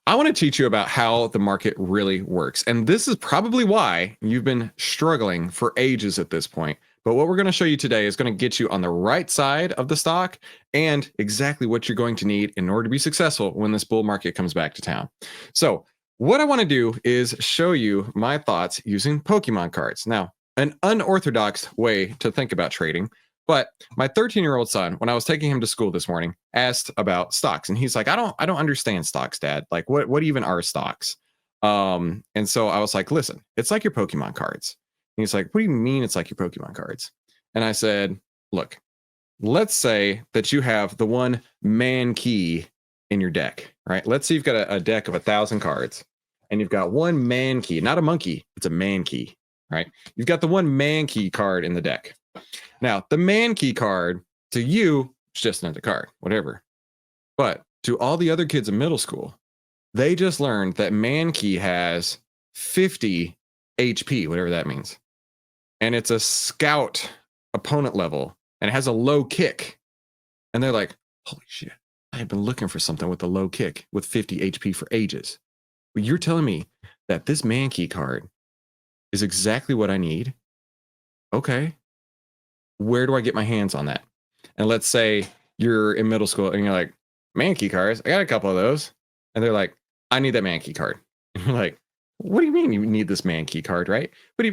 I want to teach you about how the market really works. And this is probably why you've been struggling for ages at this point. But what we're going to show you today is going to get you on the right side of the stock and exactly what you're going to need in order to be successful when this bull market comes back to town. So, what I want to do is show you my thoughts using Pokemon cards. Now, an unorthodox way to think about trading. But my 13-year-old son, when I was taking him to school this morning, asked about stocks, and he's like, I don't understand stocks, Dad. Like, what even are stocks? And so I was like, listen, it's like your Pokemon cards. And he's like, what do you mean it's like your Pokemon cards? And I said, look, let's say that you have the one Mankey in your deck, right? Let's say you've got a deck of 1,000 cards, and you've got one Mankey, not a monkey, it's a Mankey, right? You've got the one Mankey card in the deck. Now, the Mankey card, to you, it's just another card, whatever. But to all the other kids in middle school, they just learned that Mankey has 50 HP, whatever that means. And it's a scout opponent level, and it has a low kick. And they're like, holy shit, I have been looking for something with a low kick with 50 HP for ages. But you're telling me that this Mankey card is exactly what I need? Okay. Where do I get my hands on that? And let's say you're in middle school and you're like, Mankey cards, I got a couple of those. And they're like, I need that Mankey card. And you're like, what do you mean you need this Mankey card, right? But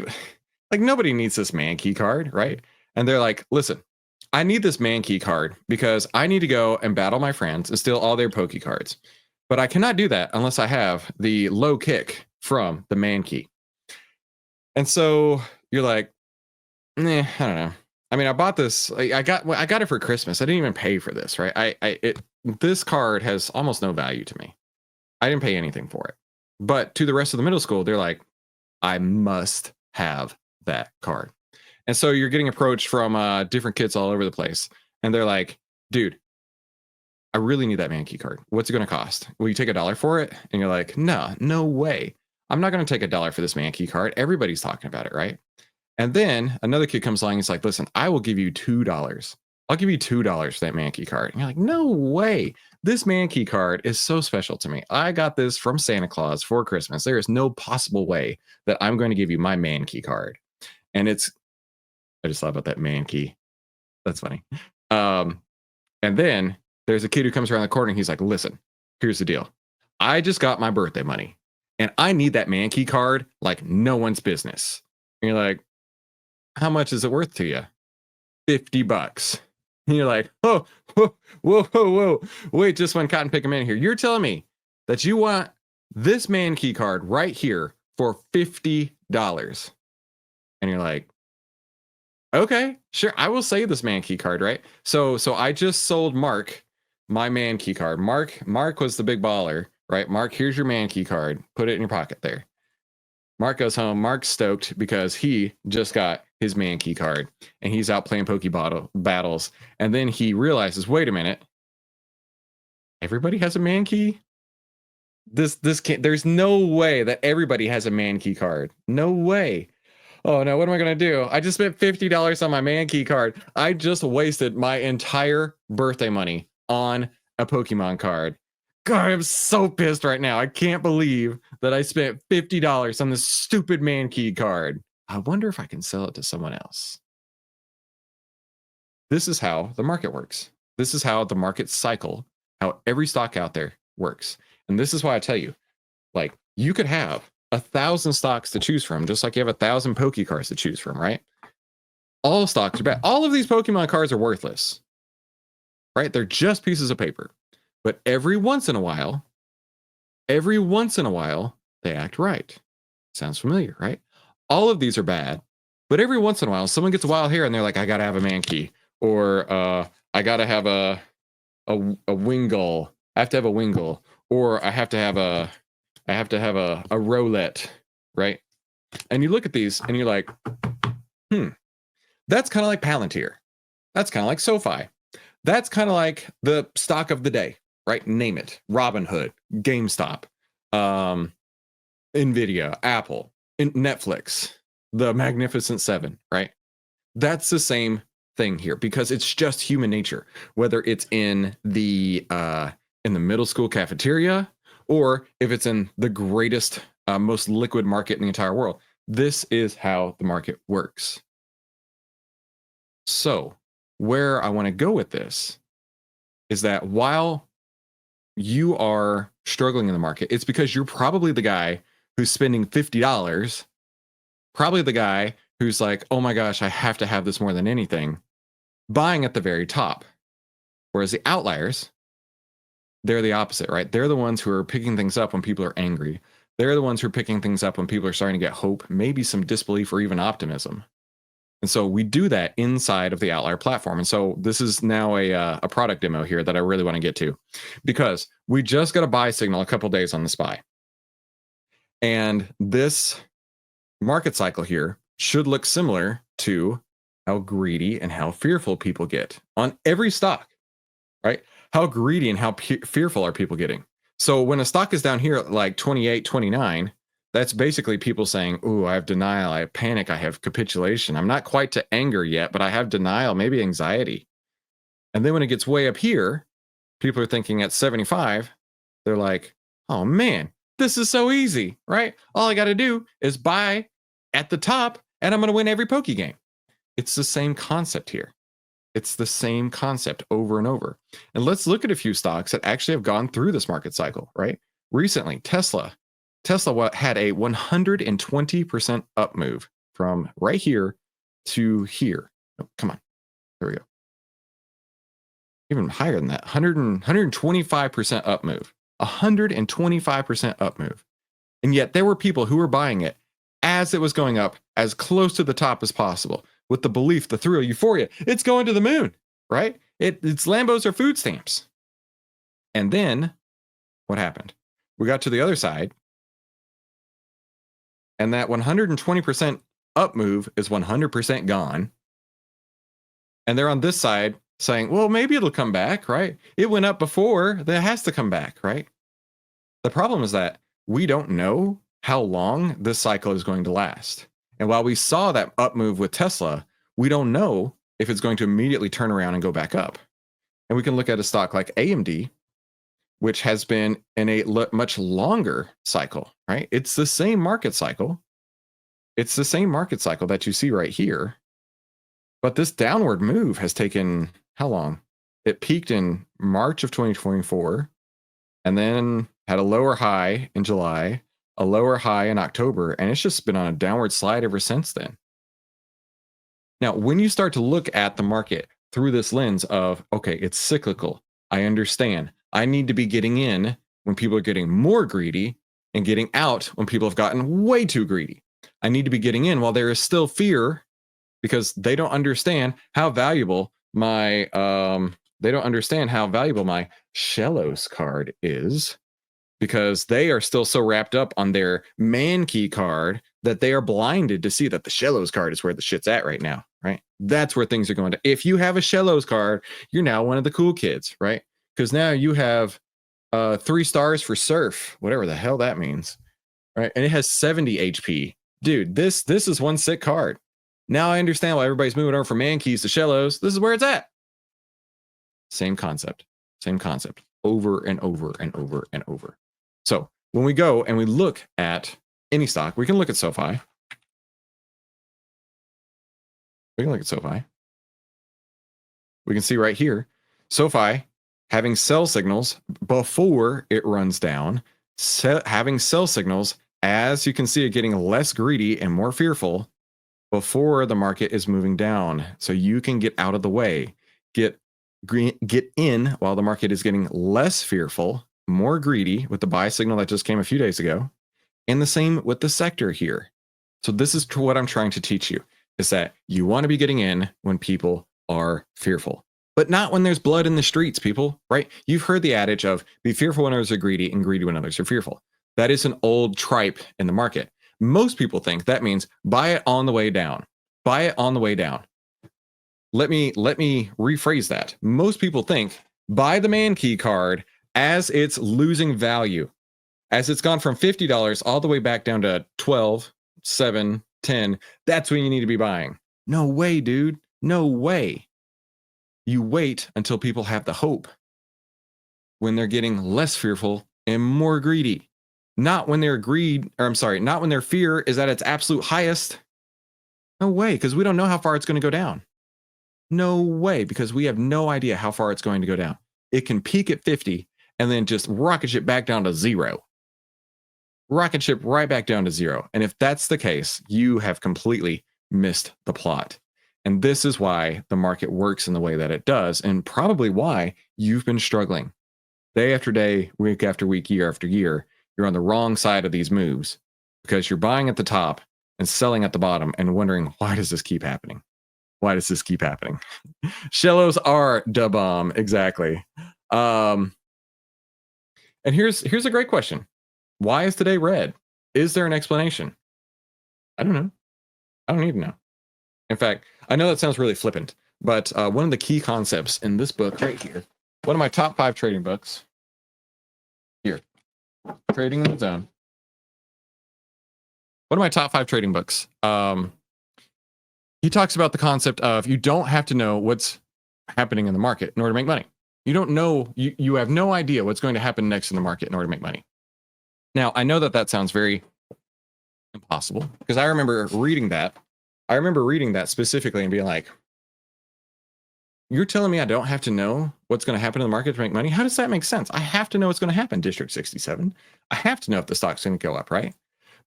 like, nobody needs this Mankey card, right? And they're like, listen, I need this Mankey card because I need to go and battle my friends and steal all their Poke cards. But I cannot do that unless I have the low kick from the Mankey. And so you're like, I don't know. I mean, I bought this. I got it for Christmas. I didn't even pay for this, right? This card has almost no value to me. I didn't pay anything for it. But to the rest of the middle school, they're like, I must have that card. And so you're getting approached from different kids all over the place, and they're like, dude, I really need that Mankey card. What's it going to cost? Will you take $1 for it? And you're like, no way. I'm not going to take $1 for this Mankey card. Everybody's talking about it, right? And then another kid comes along and he's like, listen, I will give you $2. I'll give you $2 for that Mankey card. And you're like, no way. This Mankey card is so special to me. I got this from Santa Claus for Christmas. There is no possible way that I'm going to give you my Mankey card. And I just thought about that Mankey. That's funny. And then there's a kid who comes around the corner and he's like, listen, here's the deal. I just got my birthday money and I need that Mankey card like no one's business. And you're like, how much is it worth to you? $50. And you're like, oh, whoa. Wait, just one cotton pick a minute here. You're telling me that you want this Mankey card right here for $50. And you're like, okay, sure, I will say this Mankey card, right? So I just sold Mark my Mankey card. Mark was the big baller, right? Mark, here's your Mankey card. Put it in your pocket there. Mark goes home. Mark's stoked because he just got his Mankey card and he's out playing battles. And then he realizes, wait a minute, everybody has a Mankey? This can't, there's no way that everybody has a Mankey card. No way. Oh no, what am I going to do? I just spent $50 on my Mankey card. I just wasted my entire birthday money on a Pokemon card. God, I'm so pissed right now. I can't believe that I spent $50 on this stupid Mankey card. I wonder if I can sell it to someone else. This is how the market works. This is how the market cycle, how every stock out there works. And this is why I tell you, like, you could have 1,000 stocks to choose from, just like you have 1,000 Poke cards to choose from, right? All stocks are bad. All of these Pokemon cards are worthless, right? They're just pieces of paper. But every once in a while, they act right. Sounds familiar, right? All of these are bad, but every once in a while, someone gets a wild hair and they're like, I gotta have a Mankey, or I gotta have a Wingull. I have to have a Wingull, or I have to have a Rowlet, right? And you look at these and you're like, that's kind of like Palantir. That's kind of like SoFi. That's kind of like the stock of the day, right? Name it. Robinhood, GameStop, Nvidia, Apple, Netflix, the Magnificent Seven, right? That's the same thing here because it's just human nature. Whether it's in the middle school cafeteria or if it's in the greatest, most liquid market in the entire world. This is how the market works. So, where I want to go with this is that while you are struggling in the market, it's because you're probably the guy who's spending $50, probably the guy who's like, oh my gosh, I have to have this more than anything, buying at the very top. Whereas the outliers, they're the opposite, right? They're the ones who are picking things up when people are angry. They're the ones who are picking things up when people are starting to get hope, maybe some disbelief or even optimism. And so we do that inside of the OVTLYR platform. And so this is now a product demo here that I really want to get to, because we just got a buy signal a couple days on the SPY. And this market cycle here should look similar to how greedy and how fearful people get on every stock, right? How greedy and how fearful are people getting? So when a stock is down here at like 28, 29, that's basically people saying, ooh, I have denial, I have panic, I have capitulation. I'm not quite to anger yet, but I have denial, maybe anxiety. And then when it gets way up here, people are thinking at 75, they're like, oh man, this is so easy, right? All I got to do is buy at the top and I'm going to win every Poke game. It's the same concept here. It's the same concept over and over. And let's look at a few stocks that actually have gone through this market cycle, right? Recently, Tesla had a 120% up move from right here to here. Oh, come on. There we go. Even higher than that, 125% up move. 125% up move. And yet there were people who were buying it as it was going up as close to the top as possible, with the belief, the thrill, euphoria, it's going to the moon, right? It's Lambos or food stamps. And then what happened? We got to the other side, and that 120% up move is 100% gone. And they're on this side saying, well, maybe it'll come back, right? It went up before, that has to come back, right? The problem is that we don't know how long this cycle is going to last. And while we saw that up move with Tesla, we don't know if it's going to immediately turn around and go back up. And we can look at a stock like AMD, which has been in a much longer cycle, right? It's the same market cycle. It's the same market cycle that you see right here. But this downward move has taken how long? It peaked in March of 2024 and then had a lower high in July, a lower high in October, and it's just been on a downward slide ever since then. Now, when you start to look at the market through this lens of, okay, it's cyclical, I understand. I need to be getting in when people are getting more greedy and getting out when people have gotten way too greedy. I need to be getting in while there is still fear, because they don't understand how valuable my Shellos card is, because they are still so wrapped up on their Mankey card that they are blinded to see that the Shellos card is where the shit's at right now, right? That's where things are going to. If you have a Shellos card, you're now one of the cool kids, right? Because now you have 3 stars for surf, whatever the hell that means, right? And it has 70 HP. Dude, this is one sick card. Now I understand why everybody's moving over from Mankeys to Shellos. This is where it's at. Same concept, over and over and over and over. So when we go and we look at any stock, we can look at SoFi. We can see right here, SoFi having sell signals before it runs down, having sell signals as you can see it getting less greedy and more fearful before the market is moving down. So you can get out of the way, get in while the market is getting less fearful, more greedy with the buy signal that just came a few days ago. And the same with the sector here. So this is what I'm trying to teach you, is that you want to be getting in when people are fearful, but not when there's blood in the streets, people, right? You've heard the adage of be fearful when others are greedy and greedy when others are fearful. That is an old tripe in the market. Most people think that means buy it on the way down. Buy it on the way down. Let me rephrase that. Most people think buy the Mankey card as it's losing value, as it's gone from $50 all the way back down to 12, 7, 10. That's when you need to be buying. No way, dude. No way. You wait until people have the hope when they're getting less fearful and more greedy. Not when their greed, or I'm sorry, not when their fear is at its absolute highest. No way, because we don't know how far it's going to go down. No way, because we have no idea how far it's going to go down. It can peak at 50 and then just rocket ship back down to 0. Rocket ship right back down to 0. And if that's the case, you have completely missed the plot. And this is why the market works in the way that it does, and probably why you've been struggling. Day after day, week after week, year after year, you're on the wrong side of these moves because you're buying at the top and selling at the bottom and wondering, why does this keep happening? Why does this keep happening? Shellos are da bomb, exactly. And here's a great question. Why is today red? Is there an explanation? I don't know. I don't need to know. In fact, I know that sounds really flippant, but one of the key concepts in this book right here, one of my top 5 trading books, here, Trading in the Zone. One of my top 5 trading books. He talks about the concept of you don't have to know what's happening in the market in order to make money. You don't know, you have no idea what's going to happen next in the market in order to make money. Now, I know that sounds very impossible because I remember reading that. I remember reading that specifically and being like, you're telling me I don't have to know what's going to happen in the market to make money? How does that make sense? I have to know what's going to happen, District 67. I have to know if the stock's going to go up, right?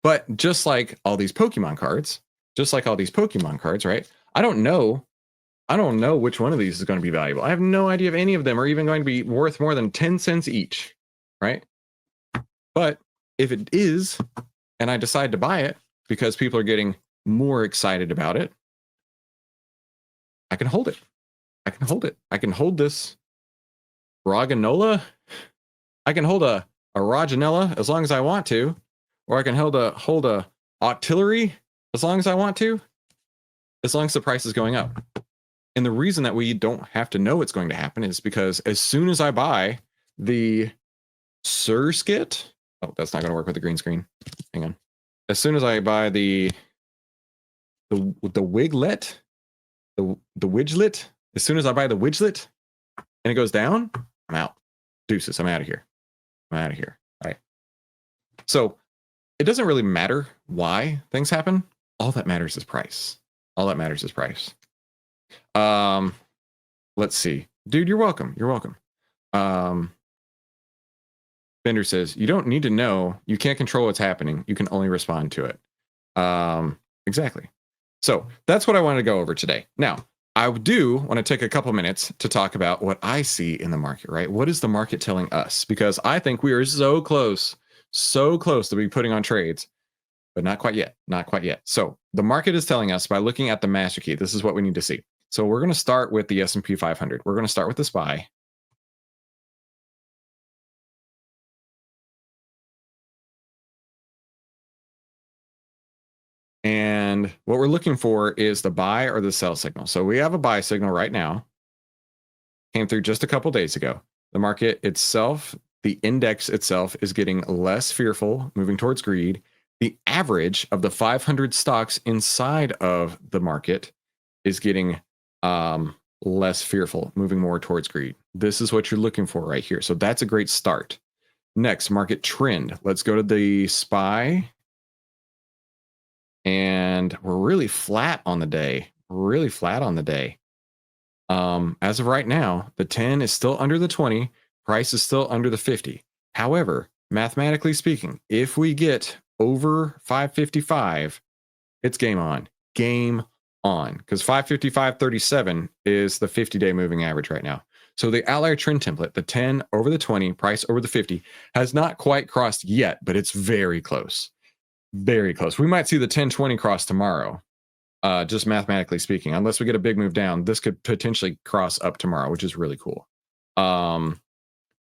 But just like all these Pokemon cards, right? I don't know which one of these is going to be valuable. I have no idea if any of them are even going to be worth more than 10 cents each, right? But if it is, and I decide to buy it because people are getting more excited about it, I can hold it. I can hold this Roganola. I can hold a Roganella as long as I want to, or I can hold a OVTLYR as long as I want to, as long as the price is going up. And the reason that we don't have to know what's going to happen is because as soon as I buy the Surskit, oh, that's not going to work with the green screen. Hang on. As soon as I buy the Wiglet, the Widget, as soon as I buy the Widget and it goes down, I'm out. Deuces, I'm out of here. All right. So it doesn't really matter why things happen. All that matters is price. Let's see. Dude, you're welcome. Bender says, you don't need to know. You can't control what's happening. You can only respond to it. Exactly. So that's what I wanted to go over today. Now, I do want to take a couple minutes to talk about what I see in the market, right? What is the market telling us? Because I think we are so close to be putting on trades, but not quite yet. So the market is telling us by looking at the master key, this is what we need to see. So we're going to start with the S&P 500. We're going to start with the SPY. And what we're looking for is the buy or the sell signal. So we have a buy signal right now. Came through just a couple days ago. The market itself, the index itself is getting less fearful, moving towards greed. The average of the 500 stocks inside of the market is getting less fearful, moving more towards greed. This is what you're looking for right here. So that's a great start. Next, market trend. Let's go to the SPY. And we're really flat on the day. As of right now, the 10 is still under the 20. Price is still under the 50. However, mathematically speaking, if we get over 555, it's game on. Because 555.37 is the 50-day moving average right now. So the outlier trend template, the 10 over the 20, price over the 50, has not quite crossed yet, but it's very close. We might see the 10-20 cross tomorrow, just mathematically speaking. Unless we get a big move down, this could potentially cross up tomorrow, which is really cool.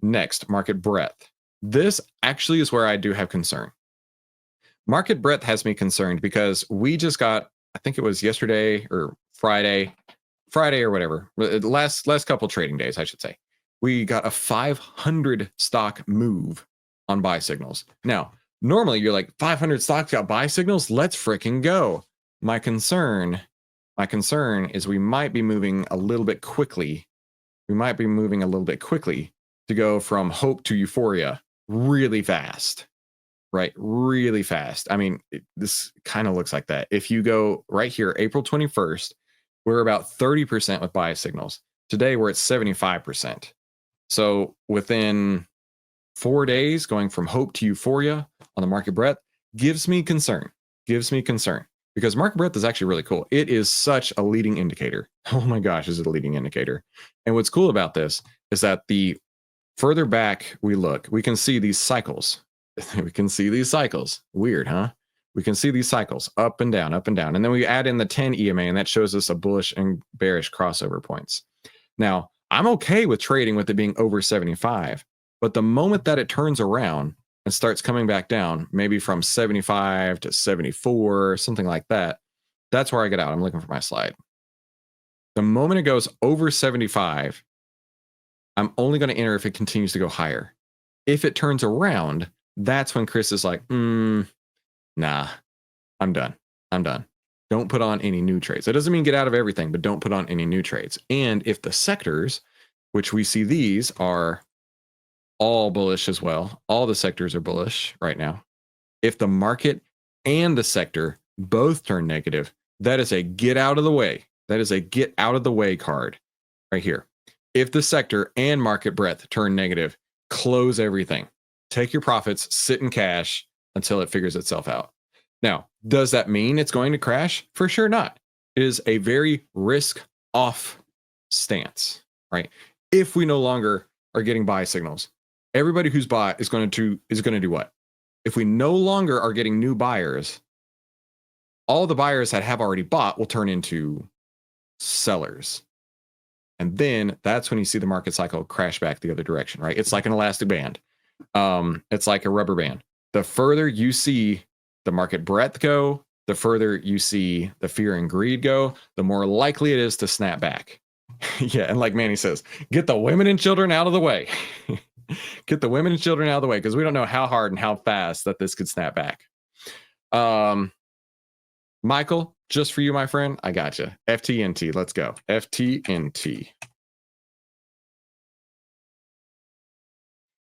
Next, market breadth. This actually is where I do have concern. Market breadth has me concerned because we just got, I think it was yesterday or Friday or whatever, last couple trading days, I should say. We got a 500 stock move on buy signals. Now, normally you're like, 500 stocks got buy signals? Let's freaking go. My concern is we might be moving a little bit quickly. To go from hope to euphoria really fast, right? Really fast. I mean, this kind of looks like that. If you go right here, April 21st, we're about 30% with buy signals. Today, we're at 75%. So within 4 days, going from hope to euphoria on the market breadth gives me concern. Gives me concern because market breadth is actually really cool. It is such a leading indicator. Oh my gosh, is it a leading indicator? And what's cool about this is that the further back we look, we can see these cycles. We can see these cycles. Weird, huh? We can see these cycles up and down, up and down. And then we add in the 10 EMA, and that shows us a bullish and bearish crossover points. Now, I'm okay with trading with it being over 75, but the moment that it turns around and starts coming back down, maybe from 75 to 74, something like that, that's where I get out. I'm looking for my slide. The moment it goes over 75, I'm only going to enter if it continues to go higher. If it turns around, that's when Chris is like, nah, I'm done. I'm done. Don't put on any new trades. That doesn't mean get out of everything, but don't put on any new trades. And if the sectors, which we see these are all bullish as well, all the sectors are bullish right now. If the market and the sector both turn negative, that is a get out of the way. That is a get out of the way card right here. If the sector and market breadth turn negative, close everything. Take your profits, sit in cash until it figures itself out. Now, does that mean it's going to crash? For sure not. It is a very risk-off stance, right? If we no longer are getting buy signals, everybody who's bought is going to do what? If we no longer are getting new buyers, all the buyers that have already bought will turn into sellers. And then that's when you see the market cycle crash back the other direction, right? It's like an elastic band. It's like a rubber band. The further you see the market breadth go, the further you see the fear and greed go, the more likely it is to snap back. Yeah, and like Manny says, get the women and children out of the way. Get the women and children out of the way because we don't know how hard and how fast that this could snap back. Michael, just for you, my friend, I got you. FTNT, let's go. FTNT.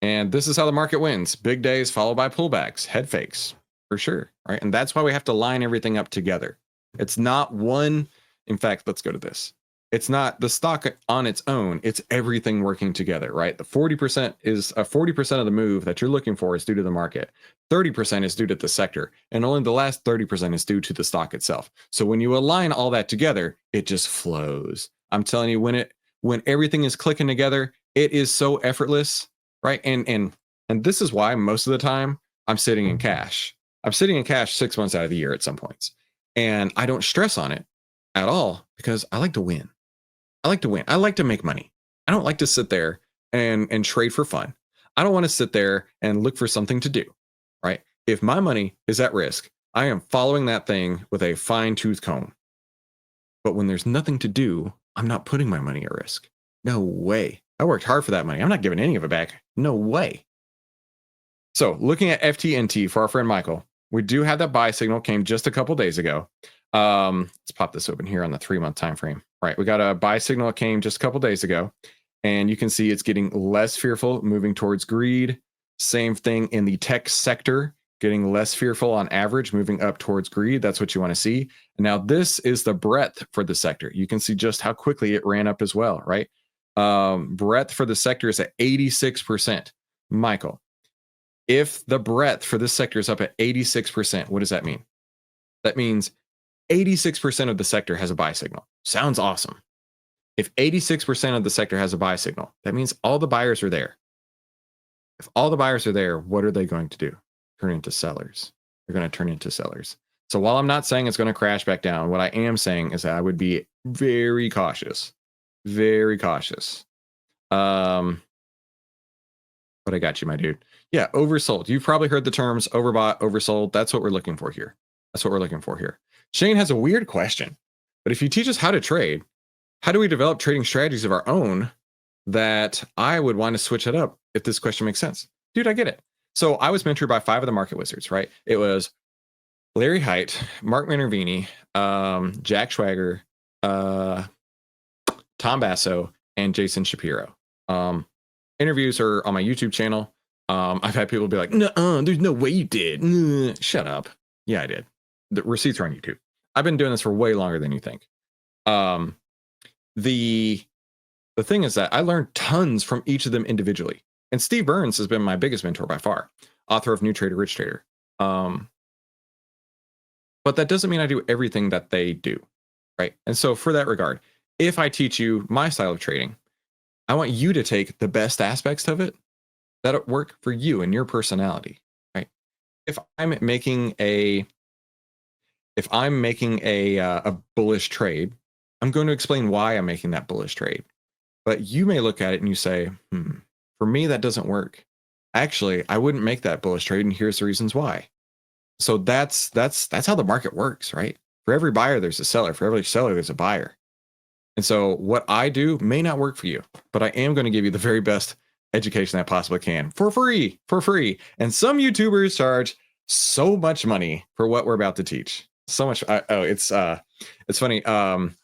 And this is how the market wins. Big days followed by pullbacks, head fakes, for sure, right? And that's why we have to line everything up together. It's not one, in fact, let's go to this. It's not the stock on its own, it's everything working together, right? The 40% is 40% of the move that you're looking for is due to the market. 30% is due to the sector, and only the last 30% is due to the stock itself. So when you align all that together, it just flows. I'm telling you, when everything is clicking together, it is so effortless, right? And this is why most of the time I'm sitting in cash. I'm sitting in cash 6 months out of the year at some points, and I don't stress on it at all because I like to win. I like to win. I like to make money. I don't like to sit there and trade for fun. I don't want to sit there and look for something to do, right? If my money is at risk, I am following that thing with a fine-tooth comb. But when there's nothing to do, I'm not putting my money at risk. No way. I worked hard for that money. I'm not giving any of it back. No way. So looking at FTNT for our friend Michael, we do have that buy signal came just a couple days ago. Let's pop this open here on the 3-month time frame. Right, we got a buy signal that came just a couple days ago, and you can see it's getting less fearful, moving towards greed. Same thing in the tech sector, getting less fearful on average, moving up towards greed. That's what you want to see. And now this is the breadth for the sector. You can see just how quickly it ran up as well, right? Breadth for the sector is at 86%. Michael, if the breadth for this sector is up at 86%, what does that mean? That means 86% of the sector has a buy signal. Sounds awesome. If 86% of the sector has a buy signal, that means all the buyers are there. If all the buyers are there, what are they going to do? Turn into sellers. They're going to turn into sellers. So while I'm not saying it's going to crash back down, what I am saying is that I would be very cautious. Very cautious. But I got you, my dude. Yeah, oversold. You've probably heard the terms overbought, oversold. That's what we're looking for here. That's what we're looking for here. Shane has a weird question, but if you teach us how to trade, how do we develop trading strategies of our own that I would want to switch it up if this question makes sense? Dude, I get it. So I was mentored by 5 of the market wizards, right? It was Larry Height, Mark Minervini, Jack Schwager, Tom Basso, and Jason Shapiro. Interviews are on my YouTube channel. I've had people be like, no, there's no way you did. Nuh. Shut up. Yeah, I did. The receipts are on YouTube. I've been doing this for way longer than you think. Um, the thing is that I learned tons from each of them individually. And Steve Burns has been my biggest mentor by far, author of New Trader, Rich Trader. But that doesn't mean I do everything that they do, right? And so for that regard, if I teach you my style of trading, I want you to take the best aspects of it that work for you and your personality, right? If I'm making a bullish trade, I'm going to explain why I'm making that bullish trade. But you may look at it and you say, for me, that doesn't work. Actually, I wouldn't make that bullish trade, and here's the reasons why. So that's how the market works, right? For every buyer, there's a seller. For every seller, there's a buyer. And so what I do may not work for you, but I am going to give you the very best education I possibly can for free. And some YouTubers charge so much money for what we're about to teach. So much. It's funny.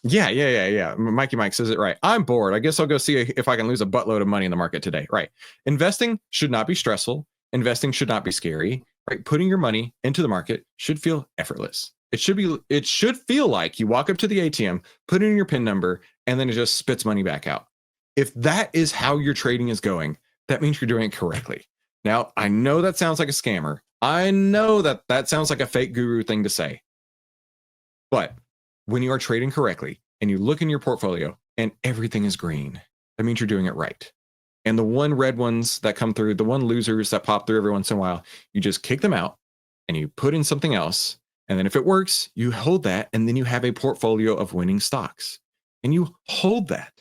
Yeah. Mikey Mike says it right. I'm bored. I guess I'll go see if I can lose a buttload of money in the market today. Right. Investing should not be stressful. Investing should not be scary. Right. Putting your money into the market should feel effortless. It should feel like you walk up to the ATM, put in your PIN number, and then it just spits money back out. If that is how your trading is going, that means you're doing it correctly. Now, I know that sounds like a scammer. I know that sounds like a fake guru thing to say. But when you are trading correctly and you look in your portfolio and everything is green, that means you're doing it right. And the one red ones that come through, the one losers that pop through every once in a while, you just kick them out and you put in something else. And then if it works, you hold that, and then you have a portfolio of winning stocks. And you hold that.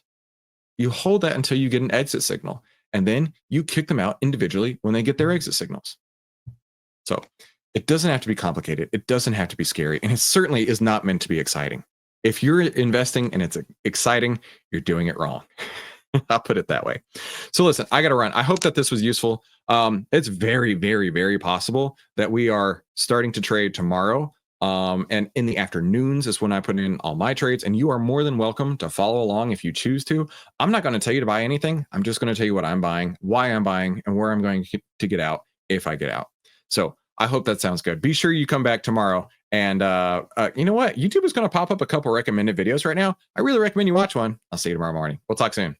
You hold that until you get an exit signal. And then you kick them out individually when they get their exit signals. So it doesn't have to be complicated. It doesn't have to be scary. And it certainly is not meant to be exciting. If you're investing and it's exciting, you're doing it wrong. I'll put it that way. So listen, I got to run. I hope that this was useful. It's very, very, very possible that we are starting to trade tomorrow. And in the afternoons is when I put in all my trades, and you are more than welcome to follow along if you choose to. I'm not going to tell you to buy anything. I'm just going to tell you what I'm buying, why I'm buying, and where I'm going to get out if I get out. So I hope that sounds good. Be sure you come back tomorrow. And you know what? YouTube is going to pop up a couple recommended videos right now. I really recommend you watch one. I'll see you tomorrow morning. We'll talk soon.